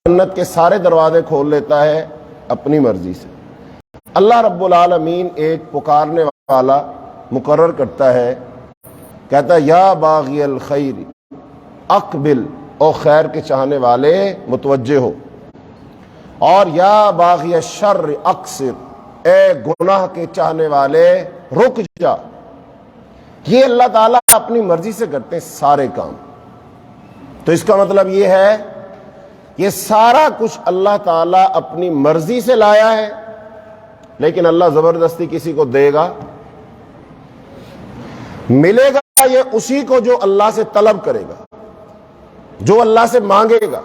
جنت کے سارے دروازے کھول لیتا ہے اپنی مرضی سے۔ اللہ رب العالمین ایک پکارنے والا مقرر کرتا ہے، کہتا ہے یا باغی الخیر اقبل، او خیر کے چاہنے والے متوجہ ہو، اور یا باغی الشر اقصر، اے گناہ کے چاہنے والے رک جا۔ یہ اللہ تعالیٰ اپنی مرضی سے کرتے ہیں سارے کام۔ تو اس کا مطلب یہ ہے یہ سارا کچھ اللہ تعالیٰ اپنی مرضی سے لایا ہے، لیکن اللہ زبردستی کسی کو دے گا؟ ملے گا یہ اسی کو جو اللہ سے طلب کرے گا، جو اللہ سے مانگے گا۔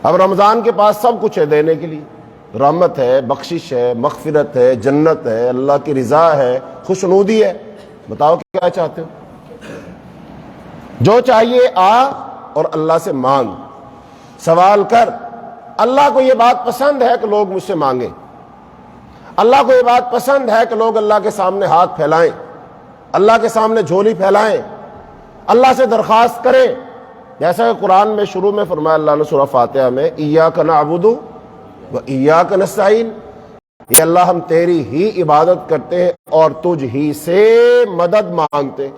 اب رمضان کے پاس سب کچھ ہے دینے کے لیے، رحمت ہے، بخشش ہے، مغفرت ہے، جنت ہے، اللہ کی رضا ہے، خوشنودی ہے۔ بتاؤ کیا چاہتے ہو؟ جو چاہیے آ اور اللہ سے مانگ، سوال کر۔ اللہ کو یہ بات پسند ہے کہ لوگ مجھ سے مانگیں، اللہ کو یہ بات پسند ہے کہ لوگ اللہ کے سامنے ہاتھ پھیلائیں، اللہ کے سامنے جھولی پھیلائیں، اللہ سے درخواست کریں۔ جیسا کہ قرآن میں شروع میں فرمایا اللہ نے سورہ فاتحہ میں، ایاک نعبد و ایاک نستعین، یہ اللہ ہم تیری ہی عبادت کرتے ہیں اور تجھ ہی سے مدد مانگتے ہیں۔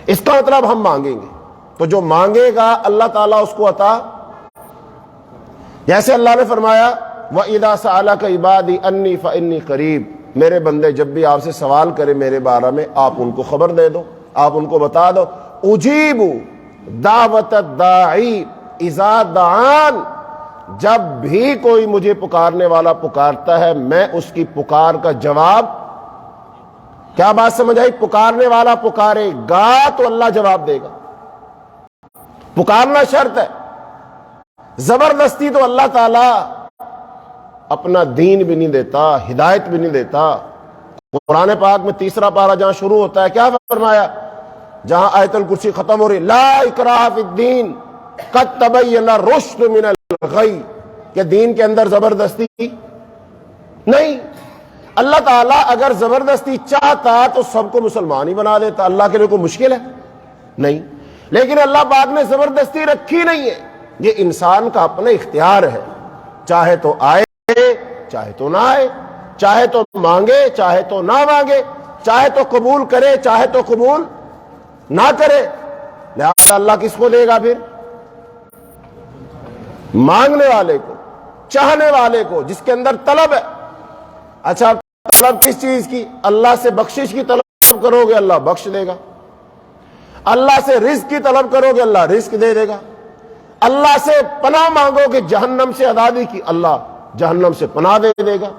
اس کا مطلب ہم مانگیں گے تو جو مانگے گا اللہ تعالیٰ اس کو عطا۔ جیسے اللہ نے فرمایا وَإِذَا سَأَلَكَ عِبَادِي أَنِّي فَإِنِّي قَرِيبٌ، میرے بندے جب بھی آپ سے سوال کرے میرے بارے میں، آپ ان کو خبر دے دو، آپ ان کو بتا دو۔ اجیب دعوت الداعی اذا دعان، جب بھی کوئی مجھے پکارنے والا پکارتا ہے میں اس کی پکار کا جواب۔ کیا بات سمجھ آئی؟ پکارنے والا پکارے گا تو اللہ جواب دے گا، پکارنا شرط ہے۔ زبردستی تو اللہ تعالیٰ اپنا دین بھی نہیں دیتا، ہدایت بھی نہیں دیتا۔ قرآن پاک میں تیسرا پارہ جہاں شروع ہوتا ہے کیا فرمایا؟ جہاں آیت الکرسی ختم ہو رہی، لا اکراہ فی الدین قد تبین الرشد من الغی، کہ دین کے اندر زبردستی نہیں۔ اللہ تعالیٰ اگر زبردستی چاہتا تو سب کو مسلمان ہی بنا دیتا، اللہ کے لیے کوئی مشکل ہے؟ نہیں، لیکن اللہ پاک نے زبردستی رکھی نہیں ہے، یہ انسان کا اپنا اختیار ہے، چاہے تو آئے چاہے تو نہ آئے، چاہے تو مانگے چاہے تو نہ مانگے، چاہے تو قبول کرے چاہے تو قبول نہ کرے۔ لہذا اللہ کس کو دے گا پھر؟ مانگنے والے کو، چاہنے والے کو، جس کے اندر طلب ہے۔ اچھا طلب کس چیز کی؟ اللہ سے بخشش کی طلب کرو گے اللہ بخش دے گا، اللہ سے رزق کی طلب کرو گے اللہ رزق دے دے گا، اللہ سے پناہ مانگو گے جہنم سے آزادی کی، اللہ جہنم سے پناہ دے دے گا،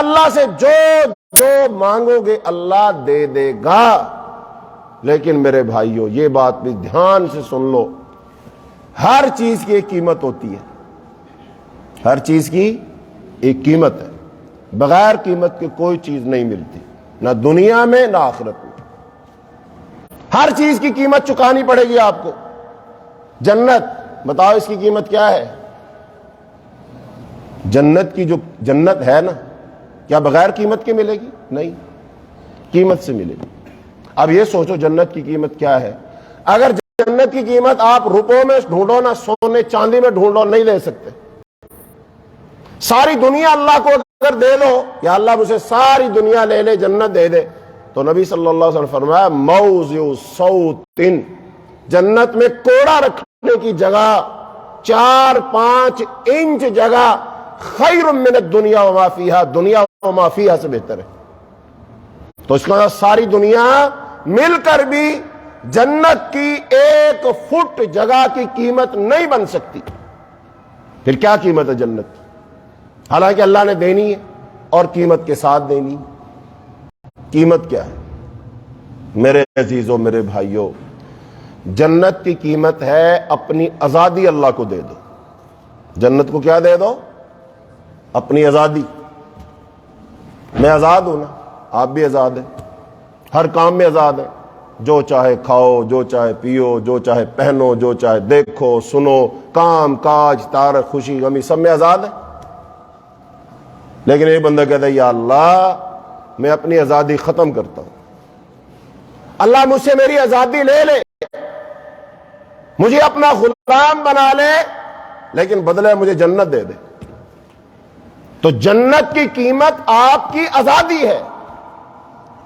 اللہ سے جو مانگو گے اللہ دے دے گا۔ لیکن میرے بھائیوں یہ بات بھی دھیان سے سن لو، ہر چیز کی ایک قیمت ہوتی ہے، ہر چیز کی ایک قیمت ہے، بغیر قیمت کے کوئی چیز نہیں ملتی، نہ دنیا میں نہ آخرت میں۔ ہر چیز کی قیمت چکانی پڑے گی آپ کو۔ جنت، بتاؤ اس کی قیمت کیا ہے؟ جنت کی جو جنت ہے نا، کیا بغیر قیمت کے ملے گی؟ نہیں، قیمت سے ملے گی۔ اب یہ سوچو جنت کی قیمت کیا ہے۔ اگر جنت کی قیمت آپ روپوں میں ڈھونڈو نا، سونے چاندی میں ڈھونڈو، نہیں لے سکتے۔ ساری دنیا اللہ کو اگر دے دو، یا اللہ مجھے ساری دنیا لے لے جنت دے دے، تو نبی صلی اللہ علیہ وسلم فرمایا موضع صوت، جنت میں کوڑا رکھنے کی جگہ 4-5 انچ جگہ خیر من الدنیا وما فیہا، دنیا وما فیہا سے بہتر ہے۔ تو اس کا مطلب ساری دنیا مل کر بھی جنت کی 1 فٹ جگہ کی قیمت نہیں بن سکتی۔ پھر کیا قیمت ہے جنت کی؟ حالانکہ اللہ نے دینی ہے اور قیمت کے ساتھ دینی ہے۔ قیمت کیا ہے میرے عزیزوں، میرے بھائیوں؟ جنت کی قیمت ہے اپنی آزادی اللہ کو دے دو۔ جنت کو کیا دے دو؟ اپنی آزادی۔ میں آزاد ہوں نا، آپ بھی آزاد ہیں، ہر کام میں آزاد ہیں، جو چاہے کھاؤ، جو چاہے پیو، جو چاہے پہنو، جو چاہے دیکھو سنو، کام کاج تارک خوشی غمی سب میں آزاد ہے۔ لیکن ایک بندہ کہتا ہے یا اللہ میں اپنی آزادی ختم کرتا ہوں، اللہ مجھ سے میری آزادی لے لے، مجھے اپنا غلام بنا لے، لیکن بدلے مجھے جنت دے دے. تو جنت کی قیمت آپ کی آزادی ہے.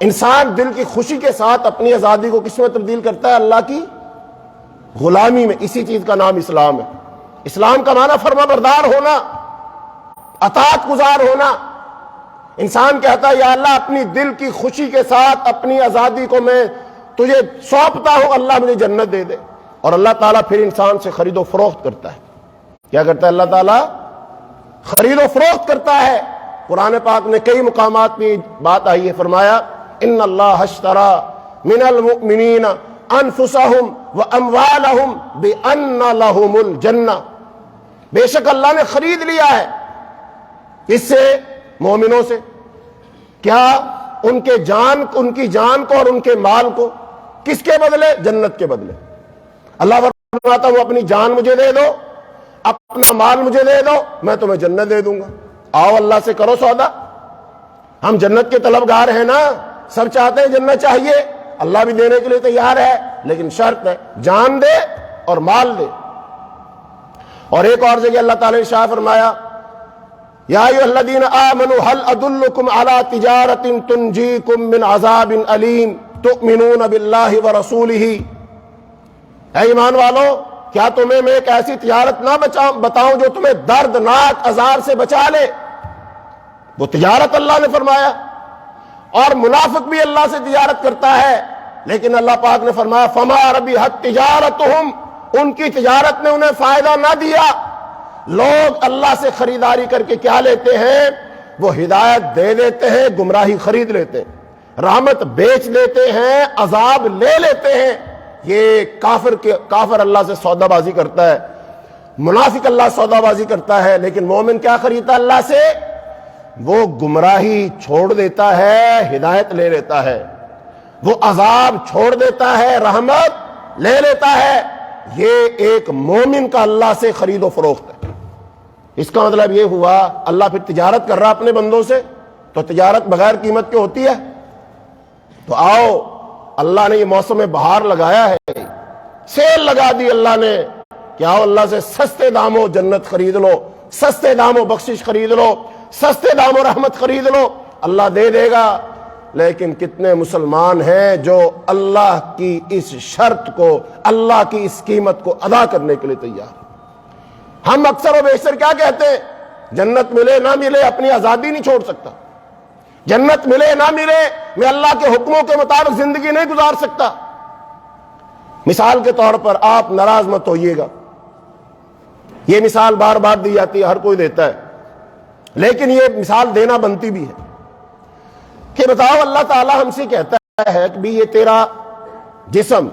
انسان دل کی خوشی کے ساتھ اپنی آزادی کو کس میں تبدیل کرتا ہے؟ اللہ کی غلامی میں. اسی چیز کا نام اسلام ہے. اسلام کا معنی فرما بردار ہونا، اطاعت گزار ہونا. انسان کہتا ہے یا اللہ اپنی دل کی خوشی کے ساتھ اپنی آزادی کو میں تجھے سونپتا ہوں، اللہ مجھے جنت دے دے. اور اللہ تعالیٰ پھر انسان سے خرید و فروخت کرتا ہے. کیا کرتا ہے اللہ تعالیٰ؟ خرید و فروخت کرتا ہے. قرآن پاک میں کئی مقامات میں بات آئی ہے. فرمایا ان اللہ اشترى من المؤمنین انفسهم واموالهم بان لهم الجنہ. بے شک اللہ نے خرید لیا ہے اس سے مومنوں سے. کیا؟ ان کی جان کو اور ان کے مال کو. کس کے بدلے؟ جنت کے بدلے. اللہ فرماتا وہ اپنی جان مجھے دے دو، اپنا مال مجھے دے دو، میں تمہیں جنت دے دوں گا. آؤ اللہ سے کرو سودا. ہم جنت کے طلبگار ہیں نا، سب چاہتے ہیں جنت چاہیے. اللہ بھی دینے کے لیے تیار ہے، لیکن شرط ہے جان دے اور مال دے. اور ایک اور جگہ اللہ تعالی نے ارشاد فرمایا یا ایھا الذین آمنوا هل ادلکم علی تجارۃ تنجیکم من عذاب علیم تؤمنون باللہ ورسولہ. اے ایمان والو، کیا تمہیں میں ایک ایسی تجارت نہ بتاؤں جو تمہیں دردناک عذاب سے بچا لے؟ وہ تجارت اللہ نے فرمایا. اور منافق بھی اللہ سے تجارت کرتا ہے، لیکن اللہ پاک نے فرمایا فما ربحت تجارتہم، ان کی تجارت نے انہیں فائدہ نہ دیا. لوگ اللہ سے خریداری کر کے کیا لیتے ہیں؟ وہ ہدایت دے دیتے ہیں، گمراہی خرید لیتے ہیں، رحمت بیچ لیتے ہیں، عذاب لے لیتے ہیں. یہ کافر اللہ سے سودا بازی کرتا ہے، منافق اللہ سودا بازی کرتا ہے. لیکن مومن کیا خریدتا ہے اللہ سے؟ وہ گمراہی چھوڑ دیتا ہے، ہدایت لے لیتا ہے. وہ عذاب چھوڑ دیتا ہے، رحمت لے لیتا ہے. یہ ایک مومن کا اللہ سے خرید و فروخت ہے. اس کا مطلب یہ ہوا اللہ پھر تجارت کر رہا اپنے بندوں سے، تو تجارت بغیر قیمت کے ہوتی ہے؟ تو آؤ، اللہ نے یہ موسم بہار لگایا ہے، سیل لگا دی اللہ نے کہ آؤ اللہ سے سستے داموں جنت خرید لو، سستے داموں بخشش خرید لو، سستے داموں رحمت خرید لو. اللہ دے دے گا. لیکن کتنے مسلمان ہیں جو اللہ کی اس شرط کو، اللہ کی اس قیمت کو ادا کرنے کے لیے تیار؟ ہم اکثر و بیشتر کیا کہتے ہیں؟ جنت ملے نہ ملے اپنی آزادی نہیں چھوڑ سکتا. جنت ملے نہ ملے میں اللہ کے حکموں کے مطابق زندگی نہیں گزار سکتا. مثال کے طور پر آپ ناراض مت ہوئیے گا، یہ مثال بار بار دی جاتی ہے، ہر کوئی دیتا ہے، لیکن یہ مثال دینا بنتی بھی ہے کہ بتاؤ اللہ تعالی ہم سے کہتا ہے کہ بھی یہ تیرا جسم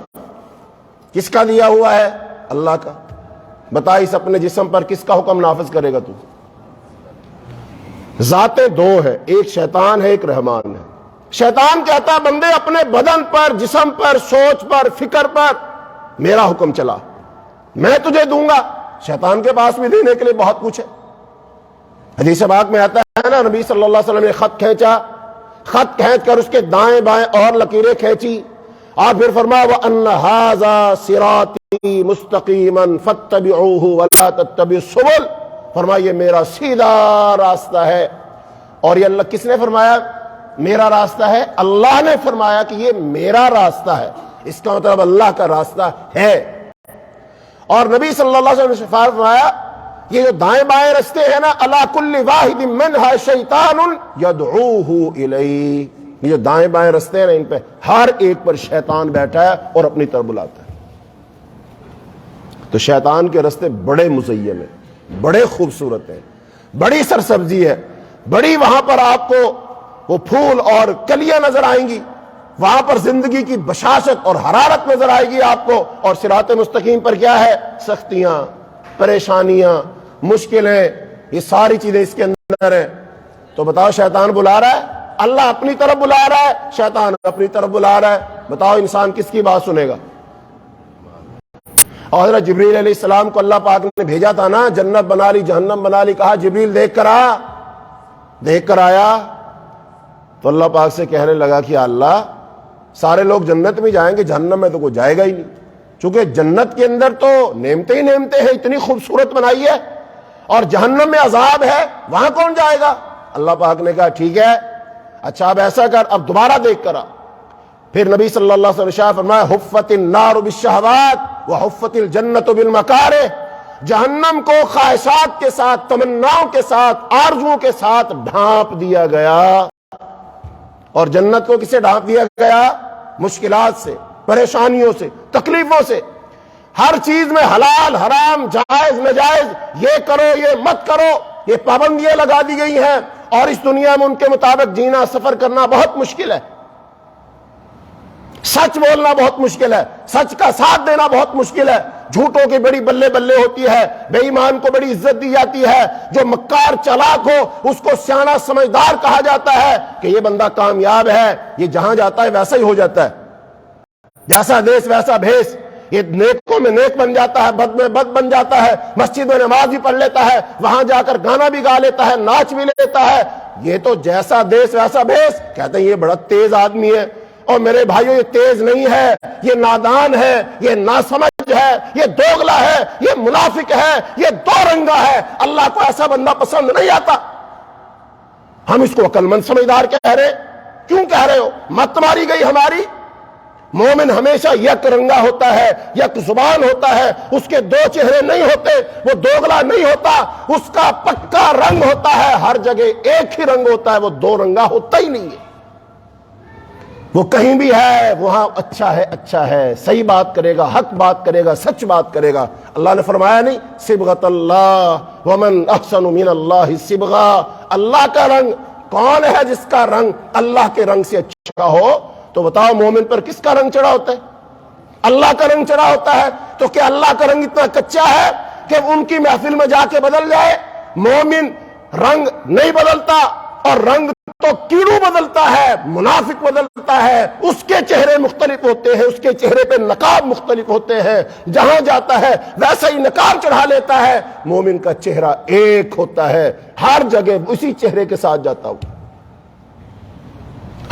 کس کا دیا ہوا ہے؟ اللہ کا. بتا اس اپنے جسم پر کس کا حکم نافذ کرے گا تو؟ ذاتیں دو ہیں، ایک شیطان ہے، ایک رحمان ہے. شیطان کہتا ہے بندے اپنے بدن پر، جسم پر، سوچ پر، فکر پر میرا حکم چلا، میں تجھے دوں گا. شیطان کے پاس بھی دینے کے لیے بہت کچھ ہے. حدیث پاک میں آتا ہے نا، نبی صلی اللہ علیہ وسلم نے خط کھینچا، خط کھینچ کر اس کے دائیں بائیں اور لکیریں کھینچی، اور پھر فرمایا وَأَنَّ هَذَا صِرَاطِي مُسْتَقِيمًا فَاتَّبِعُوهُ وَلَا تَتَّبِعُوا السُّبُلَ. فرمایا یہ میرا سیدھا راستہ ہے. اور یہ اللہ کس نے فرمایا میرا راستہ ہے؟ اللہ نے فرمایا کہ یہ میرا راستہ ہے. اس کا مطلب اللہ کا راستہ ہے. اور نبی صلی اللہ علیہ وسلم نے فرمایا یہ جو دائیں بائیں رستے ہیں نا، عَلَىٰ كُلِّ وَاحِدٍ مِّنْهَا شَيْطَانٌ يَدْعُوهُ إِلَيْهِ. یہ جو دائیں بائیں رستے ہیں نا، ان پہ ہر ایک پر شیطان بیٹھا ہے اور اپنی طرف بلاتا ہے. تو شیطان کے رستے بڑے مزین ہیں، بڑے خوبصورت ہیں، بڑی سرسبزی ہے، بڑی وہاں پر آپ کو وہ پھول اور کلیاں نظر آئیں گی، وہاں پر زندگی کی بشاشت اور حرارت نظر آئے گی آپ کو. اور صراط مستقیم پر کیا ہے؟ سختیاں، پریشانیاں، مشکلیں، یہ ساری چیزیں اس کے اندر ہیں. تو بتاؤ شیطان بلا رہا ہے؟ اللہ اپنی طرف بلا رہا ہے، شیطان اپنی طرف بلا رہا ہے. بتاؤ انسان کس کی بات سنے گا؟ اور حضرت جبریل علیہ السلام کو اللہ پاک نے بھیجا تھا نا، جنت بنا لی جہنم بنا لی، کہا جبریل دیکھ کر آ. دیکھ کر آیا تو اللہ پاک سے کہنے لگا کہ اللہ سارے لوگ جنت میں جائیں گے، جہنم میں تو کوئی جائے گا ہی نہیں. چونکہ جنت کے اندر تو نعمتیں ہی نعمتیں ہیں، اتنی خوبصورت بنائی ہے، اور جہنم میں عذاب ہے، وہاں کون جائے گا؟ اللہ پاک نے کہا ٹھیک ہے، اچھا اب ایسا کر، اب دوبارہ دیکھ کر آ۔ پھر نبی صلی اللہ علیہ وسلم نے فرمایا حفت النار بالشہوات وحفت الجنت بالمکارہ، جہنم کو خواہشات کے ساتھ، تمناؤں کے ساتھ، آرزوؤں کے ساتھ ڈھانپ دیا گیا، اور جنت کو کسے ڈھانپ دیا گیا؟ مشکلات سے، پریشانیوں سے، تکلیفوں سے، ہر چیز میں حلال حرام جائز ناجائز، یہ کرو یہ مت کرو، یہ پابندیاں لگا دی گئی ہیں، اور اس دنیا میں ان کے مطابق جینا، سفر کرنا بہت مشکل ہے، سچ بولنا بہت مشکل ہے، سچ کا ساتھ دینا بہت مشکل ہے، جھوٹوں کی بڑی بلے بلے ہوتی ہے، بے ایمان کو بڑی عزت دی جاتی ہے، جو مکار چالاک ہو اس کو سیاںا سمجھدار کہا جاتا ہے کہ یہ بندہ کامیاب ہے، یہ جہاں جاتا ہے ویسا ہی ہو جاتا ہے، جیسا دیس ویسا بھیس، یہ نیکوں میں نیک بن جاتا ہے، بد میں بد بن جاتا ہے، مسجد میں نماز بھی پڑھ لیتا ہے، وہاں جا کر گانا بھی گا لیتا ہے، ناچ بھی لیتا ہے، یہ تو جیسا دیس ویسا بھیس، کہتے ہیں یہ بڑا تیز آدمی ہے۔ اور میرے بھائیوں، یہ تیز نہیں ہے، یہ نادان ہے، یہ ناسمجھ ہے، یہ دوغلا ہے، یہ منافق ہے، یہ دو رنگا ہے، اللہ کو ایسا بندہ پسند نہیں آتا۔ ہم اس کو عقل مند سمجھدار کہہ رہے، کیوں کہہ رہے ہو؟ مت ماری گئی ہماری۔ مومن ہمیشہ یک رنگا ہوتا ہے، یک زبان ہوتا ہے، اس کے دو چہرے نہیں ہوتے، وہ دوغلا نہیں ہوتا، اس کا پکا رنگ ہوتا ہے، ہر جگہ ایک ہی رنگ ہوتا ہے، وہ دو رنگا ہوتا ہی نہیں ہے۔ وہ کہیں بھی ہے وہاں اچھا ہے، صحیح بات کرے گا، حق بات کرے گا، سچ بات کرے گا۔ اللہ نے فرمایا نہیں صبغۃ اللہ ومن احسن من اللہ صبغہ، اللہ کا رنگ، کون ہے جس کا رنگ اللہ کے رنگ سے اچھا ہو؟ تو بتاؤ مومن پر کس کا رنگ چڑھا ہوتا ہے؟ اللہ کا رنگ چڑھا ہوتا ہے۔ تو کیا اللہ کا رنگ اتنا کچا ہے کہ ان کی محفل میں جا کے بدل جائے؟ مومن رنگ نہیں بدلتا، اور رنگ تو کیڑو بدلتا ہے، منافق بدلتا ہے، اس کے چہرے مختلف ہوتے ہیں، اس کے چہرے پہ نقاب مختلف ہوتے ہیں، جہاں جاتا ہے ویسا ہی نقاب چڑھا لیتا ہے۔ مومن کا چہرہ ایک ہوتا ہے، ہر جگہ اسی چہرے کے ساتھ جاتا ہوں۔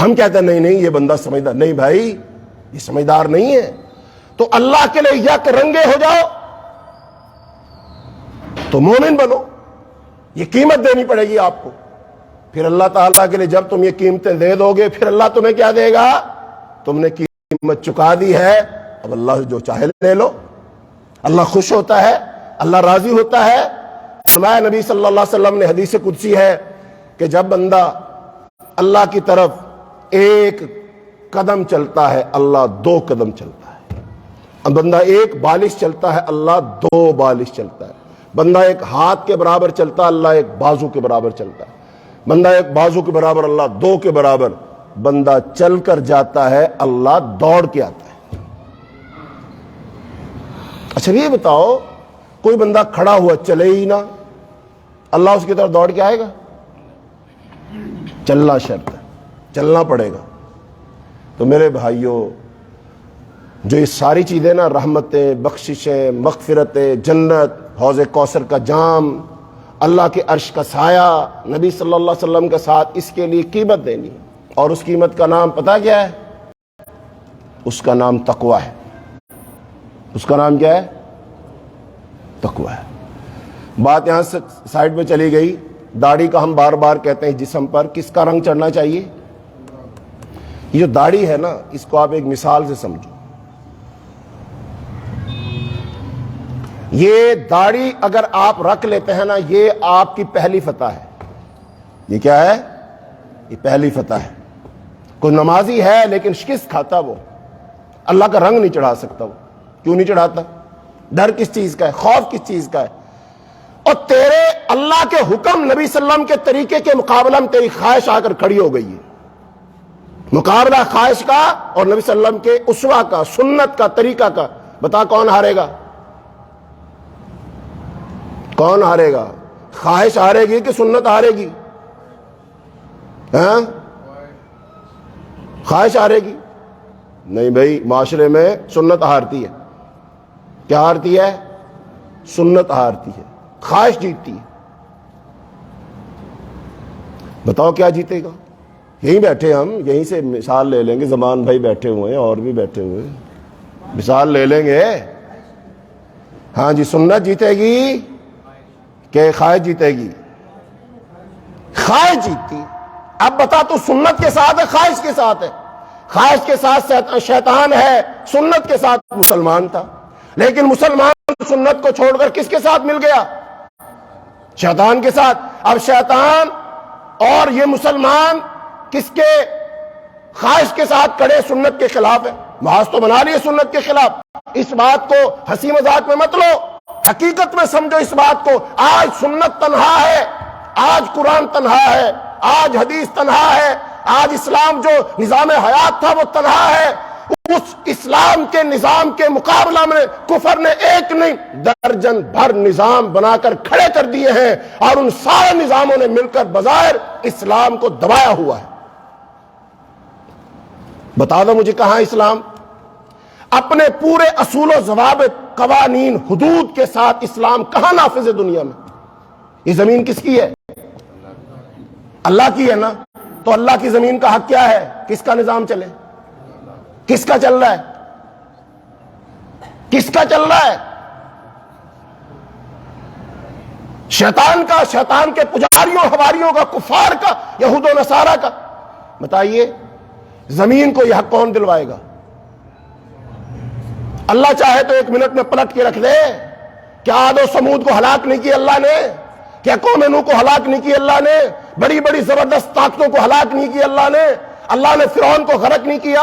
ہم کہتے ہیں نہیں یہ بندہ سمجھدار نہیں، بھائی یہ سمجھدار نہیں ہے۔ تو اللہ کے لیے یک رنگے ہو جاؤ تو مومن بنو، یہ قیمت دینی پڑے گی آپ کو۔ پھر اللہ تعالیٰ کے لیے جب تم یہ قیمتیں دے دو گے، پھر اللہ تمہیں کیا دے گا؟ تم نے قیمت چکا دی ہے، اب اللہ سے جو چاہے لے لو۔ اللہ خوش ہوتا ہے، اللہ راضی ہوتا ہے۔ فرمایا نبی صلی اللہ علیہ وسلم نے، حدیث قدسی ہے کہ جب بندہ اللہ کی طرف ایک قدم چلتا ہے، اللہ دو قدم چلتا ہے۔ اب بندہ ایک بالش چلتا ہے، اللہ دو بالش چلتا ہے۔ بندہ ایک ہاتھ کے برابر چلتا ہے، اللہ ایک بازو کے برابر چلتا ہے۔ بندہ ایک بازو کے برابر، اللہ دو کے برابر۔ بندہ چل کر جاتا ہے، اللہ دوڑ کے آتا ہے۔ اچھا یہ بتاؤ، کوئی بندہ کھڑا ہوا چلے ہی نہ، اللہ اس کی طرف دوڑ کے آئے گا؟ چلنا شرط ہے، چلنا پڑے گا۔ تو میرے بھائیوں، جو یہ ساری چیزیں نا، رحمتیں، بخششیں، مغفرتیں، جنت، حوض کوثر کا جام، اللہ کے عرش کا سایہ، نبی صلی اللہ علیہ وسلم کے ساتھ، اس کے لیے قیمت دینی، اور اس قیمت کا نام پتہ کیا ہے؟ اس کا نام تقوی ہے۔ اس کا نام کیا ہے؟ تقوی ہے۔ بات یہاں سے سائڈ میں چلی گئی۔ داڑھی کا ہم بار بار کہتے ہیں جسم پر کس کا رنگ چڑھنا چاہیے؟ یہ جو داڑھی ہے نا، اس کو آپ ایک مثال سے سمجھو۔ یہ داڑھی اگر آپ رکھ لیتے ہیں نا، یہ آپ کی پہلی فتح ہے۔ یہ کیا ہے؟ یہ پہلی فتح ہے۔ کوئی نمازی ہے لیکن شکست کھاتا، وہ اللہ کا رنگ نہیں چڑھا سکتا۔ وہ کیوں نہیں چڑھاتا؟ ڈر کس چیز کا ہے؟ خوف کس چیز کا ہے؟ اور تیرے اللہ کے حکم، نبی صلی اللہ علیہ وسلم کے طریقے کے مقابلہ میں تیری خواہش آ کر کھڑی ہو گئی ہے۔ مقابلہ خواہش کا اور نبی صلی اللہ علیہ وسلم کے اسوہ کا، سنت کا، طریقہ کا، بتا کون ہارے گا؟ کون ہارے گا؟ خواہش ہارے گی کہ سنت ہارے گی؟ ہاں؟ خواہش ہارے گی؟ نہیں بھائی، معاشرے میں سنت ہارتی ہے۔ کیا ہارتی ہے؟ سنت ہارتی ہے، خواہش جیتتی ہے۔ بتاؤ کیا جیتے گا؟ یہیں بیٹھے ہم، یہیں سے مثال لے لیں گے، زمان بھائی بیٹھے ہوئے ہیں، اور بھی بیٹھے ہوئے ہیں۔ مثال لے لیں گے. ہاں جی, سنت جیتے گی کہ خواہش جیتے گی؟ خواہش جیتتی. اب بتا تو سنت کے ساتھ ہے خواہش کے ساتھ ہے؟ خواہش کے ساتھ شیطان ہے, سنت کے ساتھ مسلمان تھا. لیکن مسلمان سنت کو چھوڑ کر کس کے ساتھ مل گیا؟ شیطان کے ساتھ. اب شیطان اور یہ مسلمان کس کے خواہش کے ساتھ کڑے؟ سنت کے خلاف ہے. محاذ تو بنا لیے سنت کے خلاف. اس بات کو ہنسی مذاق میں مت لو, حقیقت میں سمجھو اس بات کو. آج سنت تنہا ہے, آج قرآن تنہا ہے, آج حدیث تنہا ہے, آج اسلام جو نظام حیات تھا وہ تنہا ہے. اس اسلام کے نظام کے مقابلہ میں کفر نے ایک نہیں درجن بھر نظام بنا کر کھڑے کر دیے ہیں, اور ان سارے نظاموں نے مل کر بظاہر اسلام کو دبایا ہوا ہے. بتا دو مجھے کہاں اسلام؟ اپنے پورے اصول و ضوابط, قوانین, حدود کے ساتھ اسلام کہاں نافذ ہے دنیا میں؟ یہ زمین کس کی ہے؟ اللہ کی ہے نا. تو اللہ کی زمین کا حق کیا ہے؟ کس کا نظام چلے؟ کس کا چل رہا ہے؟ کس کا چل رہا ہے؟ شیطان کا, شیطان کے پجاریوں حواریوں کا, کفار کا, یہود و نصارہ کا. بتائیے زمین کو یہ حق کون دلوائے گا؟ اللہ چاہے تو ایک منٹ میں پلٹ کے رکھ دے. کیا عاد و سمود کو ہلاک نہیں کیا اللہ نے؟ کیا قوم نوح کو ہلاک نہیں کیا اللہ نے؟ بڑی بڑی زبردست طاقتوں کو ہلاک نہیں کیا اللہ نے؟ اللہ نے فرعون کو غرق نہیں کیا؟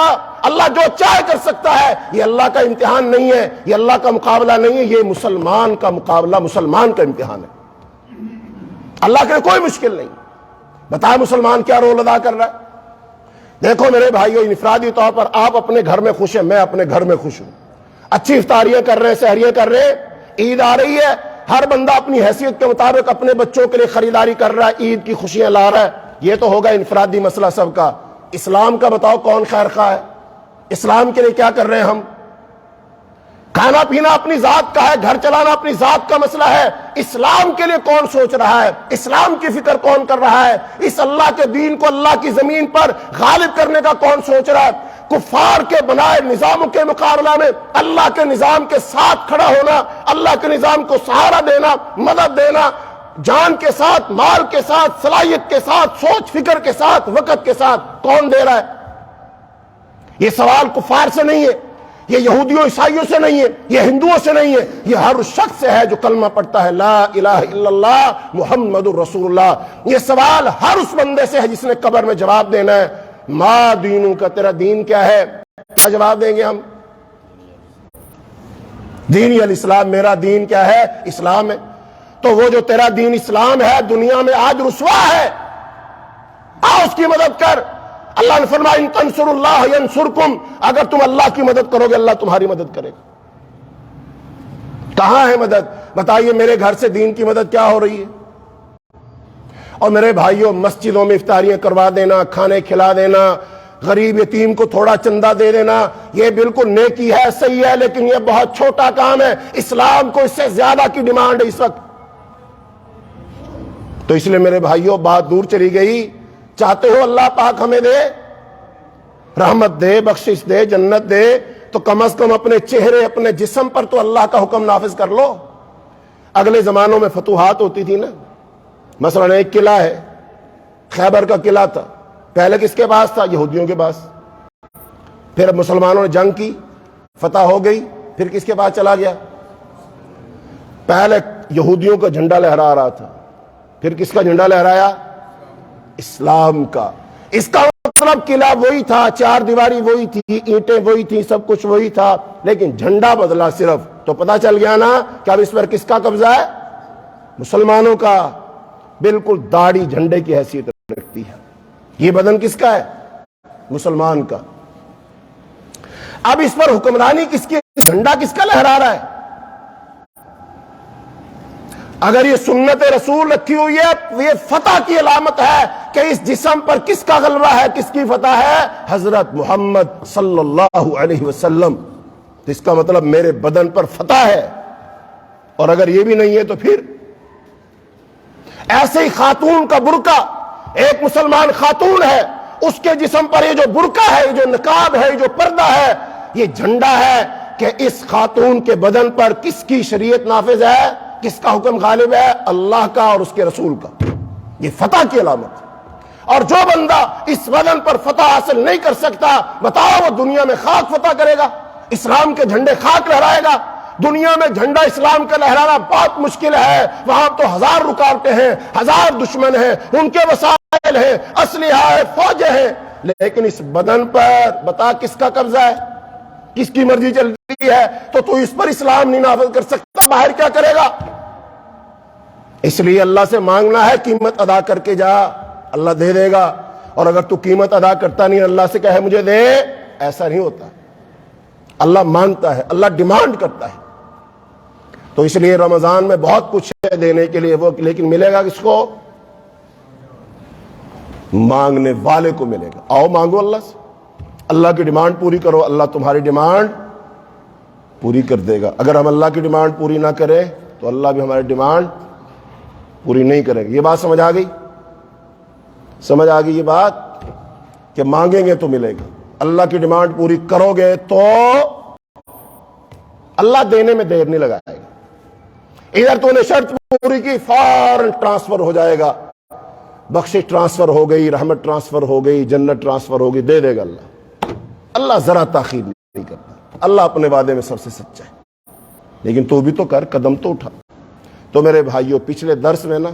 اللہ جو چاہے کر سکتا ہے. یہ اللہ کا امتحان نہیں ہے, یہ اللہ کا مقابلہ نہیں ہے, یہ مسلمان کا مقابلہ, مسلمان کا امتحان ہے. اللہ کے کوئی مشکل نہیں. بتائیں مسلمان کیا رول ادا کر رہا ہے؟ دیکھو میرے بھائیو, انفرادی طور پر آپ اپنے گھر میں خوش ہیں, میں اپنے گھر میں خوش ہوں. اچھی افطاریاں کر رہے ہیں, سحریاں کر رہے ہیں. عید آ رہی ہے, ہر بندہ اپنی حیثیت کے مطابق اپنے بچوں کے لیے خریداری کر رہا ہے, عید کی خوشیاں لا رہا ہے. یہ تو ہوگا انفرادی مسئلہ سب کا. اسلام کا بتاؤ کون خیر خواہ ہے؟ اسلام کے لیے کیا کر رہے ہیں ہم؟ کھانا پینا اپنی ذات کا ہے, گھر چلانا اپنی ذات کا مسئلہ ہے. اسلام کے لیے کون سوچ رہا ہے؟ اسلام کی فکر کون کر رہا ہے؟ اس اللہ کے دین کو اللہ کی زمین پر غالب کرنے کا کون سوچ رہا ہے؟ کفار کے بنائے نظاموں کے مقابلہ میں اللہ کے نظام کے ساتھ کھڑا ہونا, اللہ کے نظام کو سہارا دینا, مدد دینا, جان کے ساتھ, مال کے ساتھ, صلاحیت کے ساتھ, سوچ فکر کے ساتھ, وقت کے ساتھ کون دے رہا ہے؟ یہ سوال کفار سے نہیں ہے, یہ یہودیوں عیسائیوں سے نہیں ہے, یہ ہندوؤں سے نہیں ہے, یہ ہر شخص سے ہے جو کلمہ پڑھتا ہے لا الہ الا اللہ محمد الرسول اللہ. یہ سوال ہر اس بندے سے ہے جس نے قبر میں جواب دینا ہے, ما دینوں کا, تیرا دین کیا ہے؟ کیا جواب دیں گے ہم؟ دینی الاسلام, میرا دین کیا ہے؟ اسلام ہے. تو وہ جو تیرا دین اسلام ہے دنیا میں آج رسوا ہے, آؤ اس کی مدد کر. اللہ نے فرمایا ان تنصروا اللہ ینصرکم, اگر تم اللہ کی مدد کرو گے اللہ تمہاری مدد کرے گا. کہاں ہے مدد؟ بتائیے میرے گھر سے دین کی مدد کیا ہو رہی ہے؟ اور میرے بھائیوں, مسجدوں میں افطاریاں کروا دینا, کھانے کھلا دینا, غریب یتیم کو تھوڑا چندہ دے دینا, یہ بالکل نیکی ہے, صحیح ہے, لیکن یہ بہت چھوٹا کام ہے. اسلام کو اس سے زیادہ کی ڈیمانڈ ہے اس وقت. تو اس لیے میرے بھائیوں بات دور چلی گئی. چاہتے ہو اللہ پاک ہمیں دے, رحمت دے, بخشش دے, جنت دے, تو کم از کم اپنے چہرے, اپنے جسم پر تو اللہ کا حکم نافذ کر لو. اگلے زمانوں میں فتوحات ہوتی تھی نا. مثلا ایک قلعہ ہے, خیبر کا قلعہ تھا, پہلے کس کے پاس تھا؟ یہودیوں کے پاس. پھر مسلمانوں نے جنگ کی, فتح ہو گئی, پھر کس کے پاس چلا گیا؟ پہلے یہودیوں کا جھنڈا لہرا رہا تھا, پھر کس کا جھنڈا لہرایا؟ اسلام کا. اس کا مطلب قلعہ وہی تھا, چار دیواری وہی تھی, اینٹیں وہی تھی, سب کچھ وہی تھا, لیکن جھنڈا بدلا صرف. تو پتا چل گیا نا کہ اب اس پر کس کا قبضہ ہے؟ مسلمانوں کا. بالکل داڑھی جھنڈے کی حیثیت رکھتی ہے. یہ بدن کس کا ہے؟ مسلمان کا. اب اس پر حکمرانی کس کی, جھنڈا کس کا لہرا رہا ہے؟ اگر یہ سنت رسول رکھی ہوئی ہے یہ فتح کی علامت ہے کہ اس جسم پر کس کا غلبہ ہے, کس کی فتح ہے؟ حضرت محمد صلی اللہ علیہ وسلم. تو اس کا مطلب میرے بدن پر فتح ہے. اور اگر یہ بھی نہیں ہے تو پھر ایسے ہی خاتون کا برقع, ایک مسلمان خاتون ہے, اس کے جسم پر یہ جو برقع ہے, یہ جو نقاب ہے, یہ جو پردہ ہے, یہ جھنڈا ہے کہ اس خاتون کے بدن پر کس کی شریعت نافذ ہے، کس کا حکم غالب ہے، اللہ کا اور اس کے رسول کا۔ یہ فتح کی علامت ہے۔ اور جو بندہ اس بدن پر فتح حاصل نہیں کر سکتا، بتاؤ وہ دنیا میں خاک فتح کرے گا؟ اسلام کے جھنڈے خاک لہرائے گا؟ دنیا میں جھنڈا اسلام کا لہرانا بہت مشکل ہے، وہاں تو ہزار رکاوٹیں ہیں، ہزار دشمن ہیں، ان کے وسائل ہیں، اسلحہ ہے، فوجیں ہیں، لیکن اس بدن پر بتا کس کا قبضہ ہے، کس کی مرضی چلتی ہے؟ تو اس پر اسلام نہیں نافذ کر سکتا، باہر کیا کرے گا؟ اس لیے اللہ سے مانگنا ہے، قیمت ادا کر کے جا، اللہ دے دے گا۔ اور اگر تو قیمت ادا کرتا نہیں، اللہ سے کہے مجھے دے، ایسا نہیں ہوتا۔ اللہ مانگتا ہے، اللہ ڈیمانڈ کرتا ہے۔ تو اس لیے رمضان میں بہت کچھ ہے دینے کے لیے، وہ لیکن ملے گا کس کو؟ مانگنے والے کو ملے گا۔ آؤ مانگو اللہ سے، اللہ کی ڈیمانڈ پوری کرو، اللہ تمہاری ڈیمانڈ پوری کر دے گا۔ اگر ہم اللہ کی ڈیمانڈ پوری نہ کریں تو اللہ بھی ہماری ڈیمانڈ پوری نہیں کرے گا۔ یہ بات سمجھ آ گئی؟ سمجھ آ گئی یہ بات کہ مانگیں گے تو ملے گا، اللہ کی ڈیمانڈ پوری کرو گے تو اللہ دینے میں دیر نہیں لگائے گا۔ ادھر تو نے شرط پوری کی، فوراً ٹرانسفر ہو جائے گا، بخشش ٹرانسفر ہو گئی، رحمت ٹرانسفر ہو گئی، جنت ٹرانسفر ہو گئی، دے دے گا اللہ۔ اللہ ذرا تاخیر نہیں کرتا، اللہ اپنے وعدے میں سب سے سچا ہے۔ لیکن تو بھی تو کر، قدم تو اٹھا۔ تو میرے بھائیوں، پچھلے درس میں نا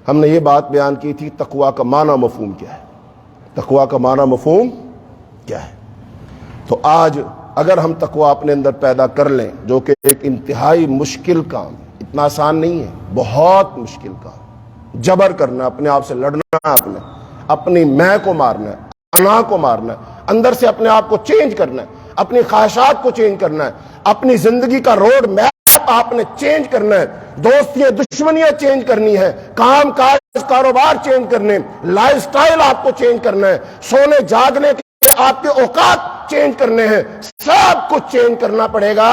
ہم نے یہ بات بیان کی تھی، تقویٰ کا معنی مفہوم کیا ہے، تقویٰ کا معنی مفہوم کیا ہے۔ تو آج اگر ہم تقویٰ اپنے اندر پیدا کر لیں، جو کہ ایک انتہائی مشکل کام، اتنا آسان نہیں ہے، بہت مشکل کام، جبر کرنا، اپنے آپ سے لڑنا، اپنی میں کو مارنا ہے، انا کو مارنا ہے، اندر سے اپنے آپ کو چینج کرنا ہے، اپنی خواہشات کو چینج کرنا ہے، اپنی زندگی کا روڈ میپ آپ نے چینج کرنا ہے، دوستیاں دشمنیاں چینج کرنی ہے، کام کاج کاروبار چینج کرنے، لائف سٹائل آپ کو چینج کرنا ہے، سونے جاگنے کے آپ کے اوقات چینج کرنے ہیں، سب کچھ چینج کرنا پڑے گا،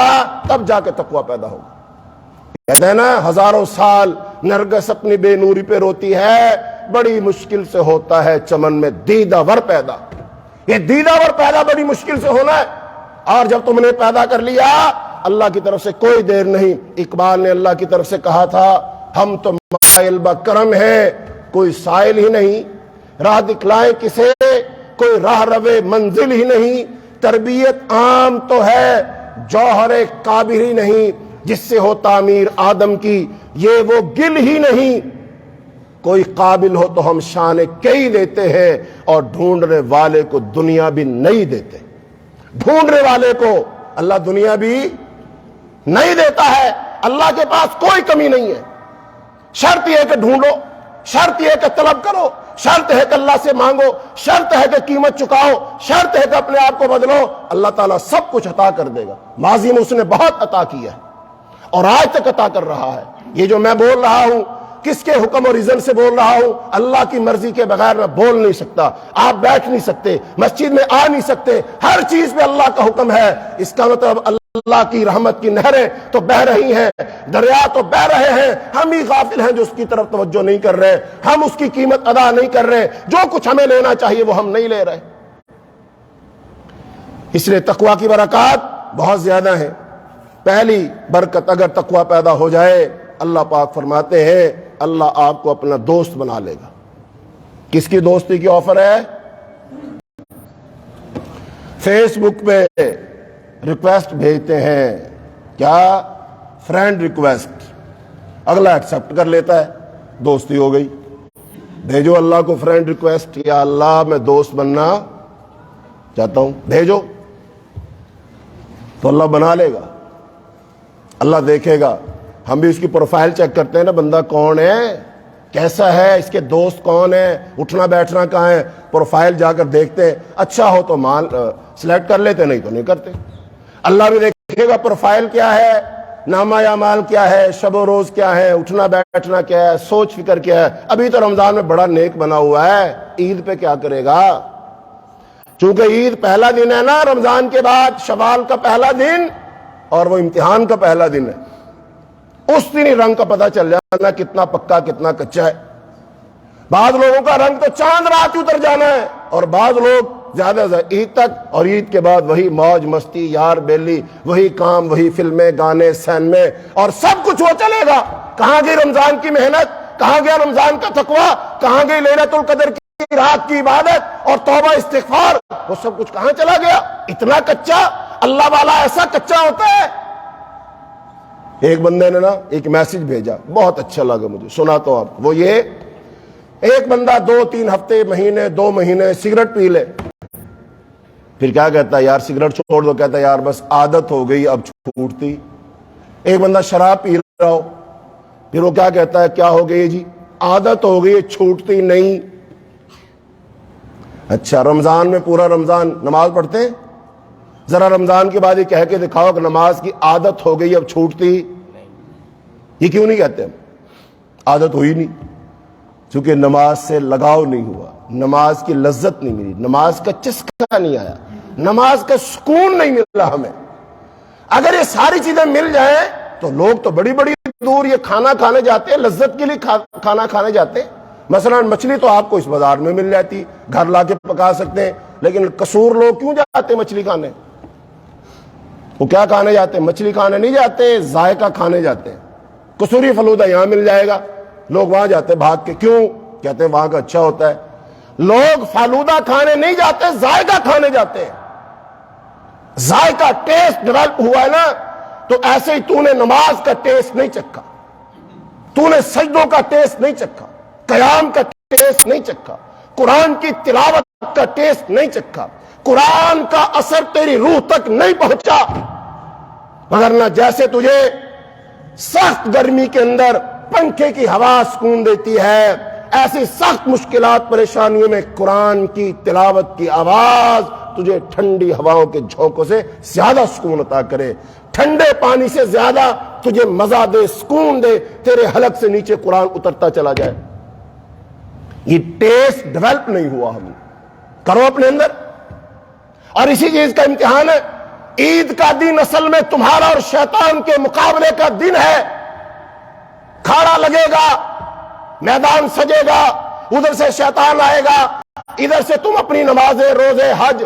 تب جا کے تقویٰ پیدا ہوگا۔ کہتے ہیں نا، ہزاروں سال نرگس اپنی بے نوری پہ روتی ہے، بڑی مشکل سے ہوتا ہے چمن میں دیدہ ور پیدا۔ یہ دیدہ ور پیدا بڑی مشکل سے ہونا ہے، اور جب تم نے پیدا کر لیا، اللہ کی طرف سے کوئی دیر نہیں۔ اقبال نے اللہ کی طرف سے کہا تھا، ہم تو مائل بکرم ہے، کوئی سائل ہی نہیں، راہ دکھلائیں کسے، کوئی راہ روے منزل ہی نہیں، تربیت عام تو ہے، جوہر کابر ہی نہیں، جس سے ہو تعمیر آدم کی، یہ وہ گل ہی نہیں، کوئی قابل ہو تو ہم شان کئی دیتے ہیں، اور ڈھونڈنے والے کو دنیا بھی نہیں دیتے۔ ڈھونڈنے والے کو اللہ دنیا بھی نہیں دیتا ہے۔ اللہ کے پاس کوئی کمی نہیں ہے، شرط یہ ہے کہ ڈھونڈو، شرط یہ ہے کہ طلب کرو، شرط ہے کہ اللہ سے مانگو، شرط ہے کہ قیمت چکاؤ، شرط ہے کہ اپنے آپ کو بدلو، اللہ تعالیٰ سب کچھ عطا کر دے گا۔ ماضی میں اس نے بہت عطا کیا ہے اور آج تک عطا کر رہا ہے۔ یہ جو میں بول رہا ہوں، کس کے حکم اور اذن سے بول رہا ہوں؟ اللہ کی مرضی کے بغیر میں بول نہیں سکتا، آپ بیٹھ نہیں سکتے، مسجد میں آ نہیں سکتے، ہر چیز پہ اللہ کا حکم ہے۔ اس کا مطلب اللہ کی رحمت کی نہریں تو بہہ رہی ہیں، دریا تو بہہ رہے ہیں، ہم ہی غافل ہیں جو اس کی طرف توجہ نہیں کر رہے، ہم اس کی قیمت ادا نہیں کر رہے، جو کچھ ہمیں لینا چاہیے وہ ہم نہیں لے رہے۔ اس لیے تقویٰ کی برکات بہت زیادہ ہیں۔ پہلی برکت، اگر تقویٰ پیدا ہو جائے، اللہ پاک فرماتے ہیں اللہ آپ کو اپنا دوست بنا لے گا۔ کس کی دوستی کی آفر ہے؟ فیس بک پہ ریکویسٹ بھیجتے ہیں، کیا؟ فرینڈ ریکویسٹ، اگلا ایکسپٹ کر لیتا ہے، دوستی ہو گئی۔ بھیجو اللہ کو فرینڈ ریکویسٹ، یا اللہ میں دوست بننا چاہتا ہوں، بھیجو، تو اللہ بنا لے گا۔ اللہ دیکھے گا، ہم بھی اس کی پروفائل چیک کرتے ہیں نا، بندہ کون ہے، کیسا ہے، اس کے دوست کون ہیں، اٹھنا بیٹھنا کہاں ہے، پروفائل جا کر دیکھتے ہیں، اچھا ہو تو مان سلیکٹ کر لیتے، نہیں تو نہیں کرتے۔ اللہ بھی دیکھے گا پروفائل کیا ہے، نامہ اعمال کیا ہے، شب و روز کیا ہے، اٹھنا بیٹھنا کیا ہے، سوچ فکر کیا ہے۔ ابھی تو رمضان میں بڑا نیک بنا ہوا ہے، عید پہ کیا کرے گا؟ چونکہ عید پہلا دن ہے نا رمضان کے بعد، شوال کا پہلا دن، اور وہ امتحان کا پہلا دن ہے، اس دن ہی رنگ کا پتہ چل جانا کتنا پکا کتنا کچا ہے۔ بعض لوگوں کا رنگ تو چاند رات اتر جانا ہے، اور بعض لوگ زیادہ سے عید تک، اور عید کے بعد وہی موج مستی، یار بیلی، وہی کام، وہی فلمیں، گانے، سینمے، اور سب کچھ وہ چلے گا۔ کہاں گئی رمضان کی محنت؟ کہاں گیا رمضان کا تقوی؟ کہاں گئی لیلۃ القدر کی رات کی عبادت اور توبہ استغفار؟ وہ سب کچھ کہاں چلا گیا؟ اتنا کچا اللہ والا ایسا کچا ہوتا ہے۔ ایک بندے نے نا ایک میسج بھیجا، بہت اچھا لگا مجھے، سناتا ہوں آپ کو۔ وہ یہ، ایک بندہ 2-3 ہفتے، مہینے، 2 مہینے سگریٹ پی لے، پھر کیا کہتا ہے؟ یار سگریٹ چھوڑ دو، کہتا ہے یار بس عادت ہو گئی اب چھوٹتی۔ ایک بندہ شراب پی رہا ہو، پھر وہ کیا کہتا ہے؟ کیا ہو گئی جی؟ عادت ہو گئی، چھوٹتی نہیں۔ اچھا، رمضان میں پورا رمضان نماز پڑھتے ہیں؟ ذرا رمضان کے بعد یہ کہہ کے دکھاؤ کہ نماز کی عادت ہو گئی اب چھوٹتی۔ یہ کیوں نہیں کہتے ہم؟ عادت ہوئی نہیں، چونکہ نماز سے لگاؤ نہیں ہوا، نماز کی لذت نہیں ملی، نماز کا چسکا نہیں آیا، نماز کا سکون نہیں ملا ہمیں۔ اگر یہ ساری چیزیں مل جائیں تو لوگ تو بڑی بڑی دور یہ کھانا کھانے جاتے ہیں، لذت کے لیے کھانا کھانے جاتے ہیں۔ مثلا مچھلی تو آپ کو اس بازار میں مل جاتی، گھر لا کے پکا سکتے ہیں، لیکن قصور لوگ کیوں جاتے ہیں مچھلی کھانے؟ وہ کیا کھانے جاتے ہیں؟ مچھلی کھانے نہیں جاتے، ذائقہ کھانے جاتے ہیں۔ قصوری فلودہ یہاں مل جائے گا، لوگ وہاں جاتے ہیں بھاگ کے، کیوں؟ کہتے ہیں وہاں کا اچھا ہوتا ہے۔ لوگ فالودہ کھانے نہیں جاتے، ذائقہ کھانے جاتے ہیں۔ ذائقہ، ٹیسٹ ڈیولپ ہوا ہے نا، تو ایسے ہی تو نے نماز کا ٹیسٹ نہیں چکھا، تو نے سجدوں کا ٹیسٹ نہیں چکھا، قیام کا ٹیسٹ نہیں چکھا، قرآن کی تلاوت کا ٹیسٹ نہیں چکھا، قرآن کا اثر تیری روح تک نہیں پہنچا، وگرنہ جیسے تجھے سخت گرمی کے اندر پنکھے کی ہوا سکون دیتی ہے، ایسی سخت مشکلات پریشانیوں میں قرآن کی تلاوت کی آواز تجھے ٹھنڈی ہواؤں کے جھونکوں سے زیادہ سکون عطا کرے، ٹھنڈے پانی سے زیادہ تجھے مزہ دے، سکون دے، تیرے حلق سے نیچے قرآن اترتا چلا جائے۔ یہ ٹیسٹ ڈیولپ نہیں ہوا، ہم کرو اپنے اندر۔ اور اسی چیز کا امتحان ہے، عید کا دن اصل میں تمہارا اور شیطان کے مقابلے کا دن ہے۔ کھاڑا لگے گا، میدان سجے گا، ادھر سے شیطان آئے گا، ادھر سے تم اپنی نمازیں، روزے، حج،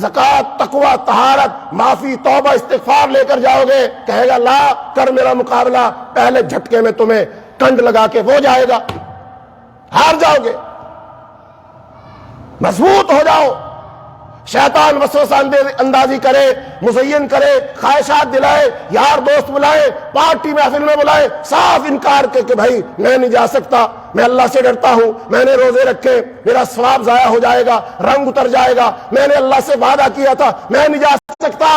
زکوٰۃ، تقوی، طہارت، معافی، توبہ، استغفار لے کر جاؤ گے، کہے گا لا کر میرا مقابلہ، پہلے جھٹکے میں تمہیں کنڈ لگا کے وہ جائے گا، ہار جاؤ گے۔ مضبوط ہو جاؤ۔ شیطان وسوسہ اندازی کرے، مزین کرے، خواہشات دلائے، یار دوست بلائے، پارٹی محفل میں بلائے، صاف انکار کر کے بھائی میں نہیں جا سکتا، میں اللہ سے ڈرتا ہوں، میں نے روزے رکھے، میرا ثواب ضائع ہو جائے گا، رنگ اتر جائے گا، میں نے اللہ سے وعدہ کیا تھا، میں نہیں جا سکتا۔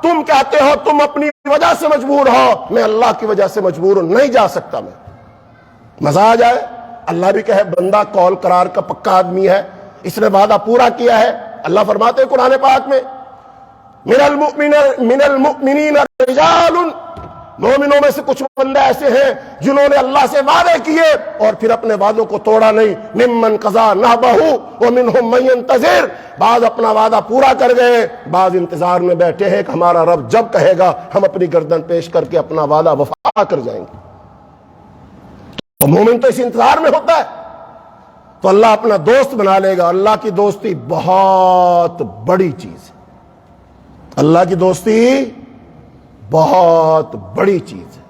تم کہتے ہو تم اپنی وجہ سے مجبور ہو، میں اللہ کی وجہ سے مجبور ہوں، نہیں جا سکتا میں۔ مزہ آ جائے، اللہ بھی کہے بندہ قول قرار کا پکا آدمی ہے، اس نے وعدہ پورا کیا ہے۔ اللہ فرماتے ہیں قرآن پاک میں، من المؤمنین رجال، مومنوں میں سے کچھ بندے ایسے ہیں جنہوں نے اللہ سے وعدے کیے اور پھر اپنے وعدوں کو توڑا نہیں، ممن قضا نحبہ ومنہم من ينتظر، بعض اپنا وعدہ پورا کر گئے، بعض انتظار میں بیٹھے ہیں کہ ہمارا رب جب کہے گا ہم اپنی گردن پیش کر کے اپنا وعدہ وفا کر جائیں گے۔ تو مومن تو اس انتظار میں ہوتا ہے، تو اللہ اپنا دوست بنا لے گا۔ اللہ کی دوستی بہت بڑی چیز ہے، اللہ کی دوستی بہت بڑی چیز ہے،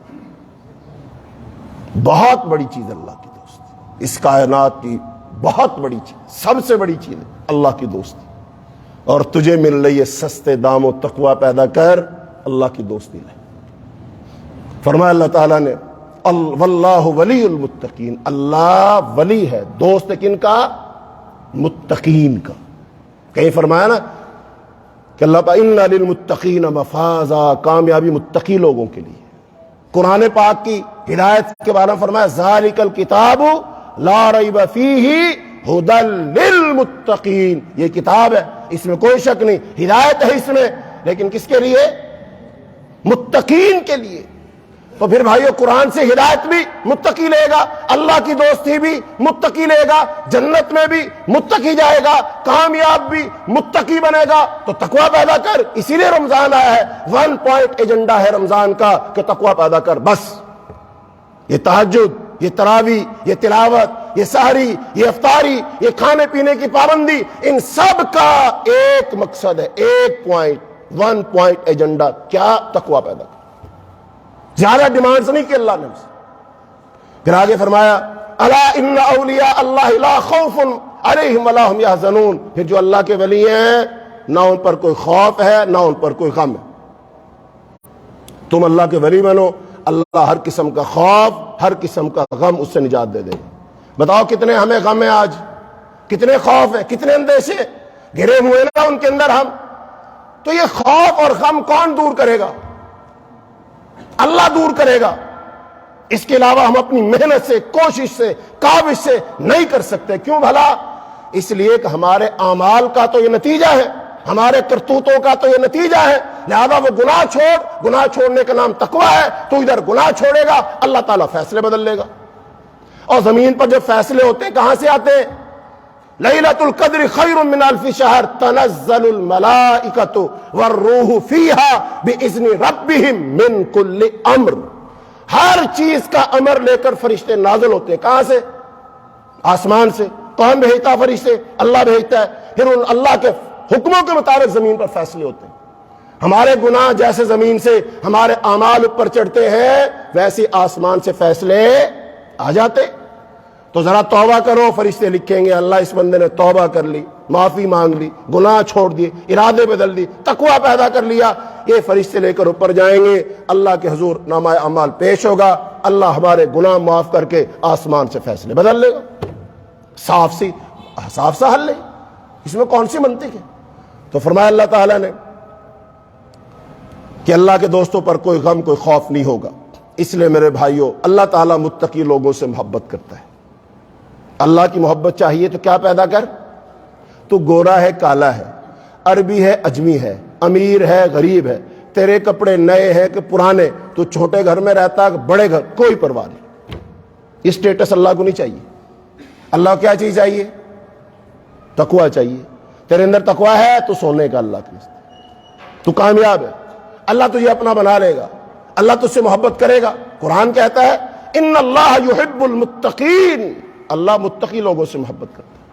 بہت بڑی چیز اللہ کی دوستی، اس کائنات کی بہت بڑی چیز، سب سے بڑی چیز ہے اللہ کی دوستی۔ اور تجھے مل رہی ہے سستے دام و تقوی پیدا کر، اللہ کی دوستی لے۔ فرمایا اللہ تعالیٰ نے واللہ ولی المتقین، اللہ ولی ہے، دوست کن کا؟ متقین کا۔ کہیں فرمایا نا کہ اللہ ان للمتقین مفازا، کامیابی متقی لوگوں کے لیے۔ قرآن پاک کی ہدایت کے بارے میں فرمایا ذالک الکتاب لا ریب فیہ ھدی للمتقین، یہ کتاب ہے، اس میں کوئی شک نہیں، ہدایت ہے اس میں، لیکن کس کے لیے؟ متقین کے لیے۔ تو پھر بھائیو قرآن سے ہدایت بھی متقی لے گا، اللہ کی دوستی بھی متقی لے گا، جنت میں بھی متقی جائے گا، کامیاب بھی متقی بنے گا۔ تو تقوی پیدا کر، اسی لیے رمضان آیا ہے، 1 پوائنٹ ایجنڈا ہے رمضان کا کہ تقوی پیدا کر، بس۔ یہ تہجد، یہ تراویح، یہ تلاوت، یہ سحری، یہ افطاری، یہ کھانے پینے کی پابندی، ان سب کا ایک مقصد ہے، ایک پوائنٹ، 1 پوائنٹ ایجنڈا، کیا؟ تقوی پیدا کرنا۔ زیادہ ڈیمانڈز نہیں کہ اللہ نے سے۔ پھر آگے فرمایا الا ان اولیاء اللہ لا خوف علیہم ولا هم يحزنون، پھر جو اللہ کے ولی ہیں نہ ان پر کوئی خوف ہے نہ ان پر کوئی غم ہے۔ تم اللہ کے ولی بنو، اللہ ہر قسم کا خوف، ہر قسم کا غم اس سے نجات دے دے گا۔ بتاؤ کتنے ہمیں غم ہے آج، کتنے خوف ہے، کتنے اندیشے گھرے ہوئے نا ان کے اندر ہم۔ تو یہ خوف اور غم کون دور کرے گا؟ اللہ دور کرے گا۔ اس کے علاوہ ہم اپنی محنت سے، کوشش سے، کاوش سے نہیں کر سکتے۔ کیوں بھلا؟ اس لیے کہ ہمارے اعمال کا تو یہ نتیجہ ہے، ہمارے کرتوتوں کا تو یہ نتیجہ ہے۔ لہذا وہ گناہ چھوڑ، گناہ چھوڑنے کا نام تقوی ہے۔ تو ادھر گناہ چھوڑے گا، اللہ تعالیٰ فیصلے بدل لے گا۔ اور زمین پر جب فیصلے ہوتے ہیں کہاں سے آتے ہیں؟ لیلۃ القدر خیر من الف شہر تنزل الملائکۃ والروح فیہا باذن ربہم من کل امر، ہر چیز کا امر لے کر فرشتے نازل ہوتے ہیں۔ کہاں سے؟ آسمان سے۔ کون بھیجتا ہے فرشتے؟ اللہ بھیجتا ہے۔ پھر ان اللہ کے حکموں کے مطابق زمین پر فیصلے ہوتے ہیں۔ ہمارے گناہ جیسے زمین سے ہمارے اعمال اوپر چڑھتے ہیں، ویسے آسمان سے فیصلے آ جاتے۔ تو ذرا توبہ کرو، فرشتے لکھیں گے اللہ اس بندے نے توبہ کر لی، معافی مانگ لی، گناہ چھوڑ دیے، ارادے بدل دی، تقوی پیدا کر لیا۔ یہ فرشتے لے کر اوپر جائیں گے، اللہ کے حضور نامہ اعمال پیش ہوگا، اللہ ہمارے گناہ معاف کر کے آسمان سے فیصلے بدل لے گا۔ صاف سا حل نہیں، اس میں کون سی منطق ہے؟ تو فرمایا اللہ تعالیٰ نے کہ اللہ کے دوستوں پر کوئی غم، کوئی خوف نہیں ہوگا۔ اس لیے میرے بھائیوں، اللہ تعالیٰ متقی لوگوں سے محبت کرتا ہے۔ اللہ کی محبت چاہیے تو کیا پیدا کر؟ تو گورا ہے کالا ہے، عربی ہے اجمی ہے، امیر ہے غریب ہے، تیرے کپڑے نئے ہیں کہ پرانے، تو چھوٹے گھر میں رہتا کہ بڑے گھر، کوئی پرواہ نہیں۔ یہ سٹیٹس اللہ کو نہیں چاہیے۔ اللہ کو کیا چیز چاہیے؟ تقوی چاہیے۔ تیرے اندر تقوی ہے تو سونے کا اللہ کے تو کامیاب ہے، اللہ تجھے اپنا بنا لے گا، اللہ تجھ سے محبت کرے گا۔ قرآن کہتا ہے ان اللہ یحب المتقین، اللہ متقی لوگوں سے محبت کرتا ہے۔